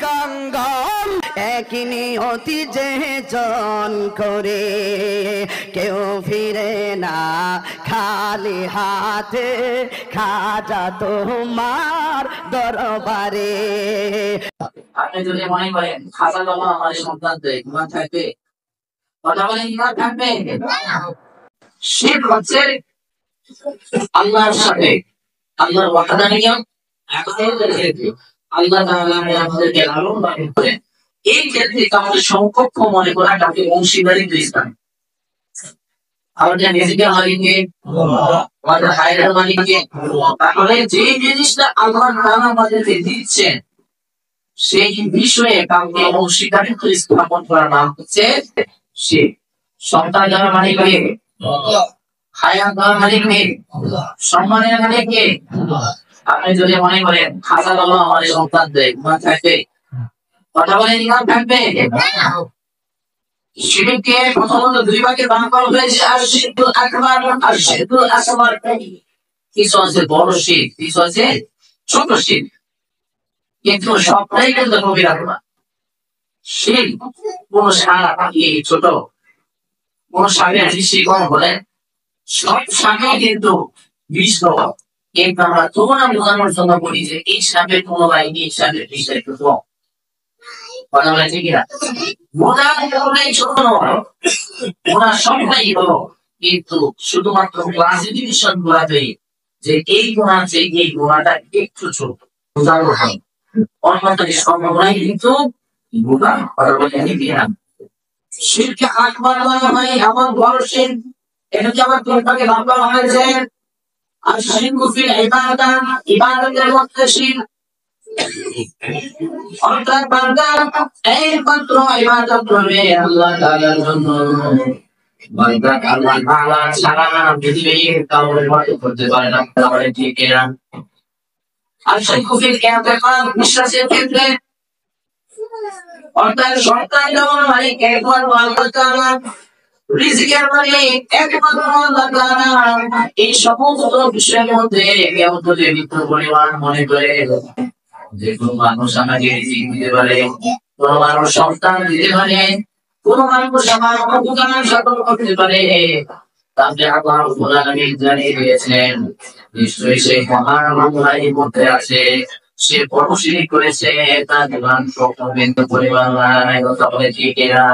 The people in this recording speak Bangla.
কাঙ্গাল এক নিয়তি যে জন করে কেউ ফিরে না খালি হাতে খাজা তোমার দরবারে। আপনি যদি মনে করেন খাজা বাবা আমার সন্তানদের ইমান থাকবে, কথা বলেন ইমান থাকবে, শিরক হচ্ছে আল্লাহর সাথে আল্লাহর ওয়াহদানিয়ত আল্লাহ তাআলা আমাদেরকে লালন পালন করেন। এই ক্ষেত্রে আমাদের সমকক্ষ মনে করা তাকে অংশীদারিত্ব ইসলাম। আমাদের নিজেদের মালিককে আমাদের হায়াতের মালিককে, তাহলে যে জিনিসটা আল্লাহ তাআলা আমাদেরকে দিচ্ছেন সেই বিষয়ে কাউকে অংশীদারিত্ব স্থাপন করার নাম হচ্ছে শিরক। সন্তান দেওয়ার মালিককে, হায়াত দেওয়ার মালিককে, সম্মানের মালিককে। আপনি যদি মনে করেন খাজা বাবা আমার সন্তানদের ইমান থাকবে, কথা বলেন ইমান থাকবে, শিরককে প্রথমত দুই ভাগে ভাগ করা হয়েছে, আর শিরকুল আকবার আর শিরকুল আসগর। কিছু আছে বড় শিরক, কিছু আছে ছোট শিরক, কিন্তু সবটাই কিন্তু কবিরা গুনাহ। শিরক কোন সারা পাখি ছোট, কোন সাপের দৃষ্টি কম বলে, সব সাপে কিন্তু বিষ দেওয়া। কিন্তু আমরা তুলনা বোঝানোর জন্য বলি যে এই সাপের কোনো বাইনি, এই সাপের বিষটা একটু কম। কথা বলে ঠিক না? গুনাহ কোনটাই ছোট নয়, গুনাহ সবটাই বড়, কিন্তু শুধুমাত্র ক্লাসিফিকেশন গুলাতে যে এই গুনাহ যে এই গুনাহটা একটু ছোট বোঝানো হয়, অন্যটা সব গুনাহই কিন্তু গুনাহ। কথা বলে ঠিক না? শিরকে আকবার বলা হয় এমন বড় শিরক, এটাকে আবার তিন ভাগে ভাগ করা হয়েছে। আর শিরকু ফিল ইবাদাত, ইবাদতের মধ্যে শিরক, অর্থাৎ বান্দা একমাত্র ইবাদত করবে আল্লাহ তাআলার জন্য। বান্দা আল্লাহ তাআলা ছাড়া পৃথিবীর কাউকে ইবাদত করতে পারে না। তাহলে ঠিক না? আর শিরকু ফিল ইতিকাদ, বিশ্বাসের ক্ষেত্রে, অর্থাৎ সন্তান দেওয়ার মালিক একমাত্র আল্লাহ তাআলা, রিজিকের মালিক একমাত্র আল্লাহ তাআলা। এই সমস্ত বিষয়ের মধ্যে কেউ যদি মৃত্যুর পরিমাণ মনে করে যে কোন মানুষ আমাকে রিজিক দিতে পারে, কোন মানুষ সন্তান দিতে পারে, কোন মানুষ আমার উপকার সাধন করতে পারে, তাহলে আল্লাহ রাব্বুল আলামিন জানিয়ে দিয়েছেন নিশ্চয়ই সেই মহান আল্লাহ এই মধ্যে আছে, সে বড় শিরক করেছে, তার জীবন সব পরিমাণ নাই। কথা বলে ঠিক না?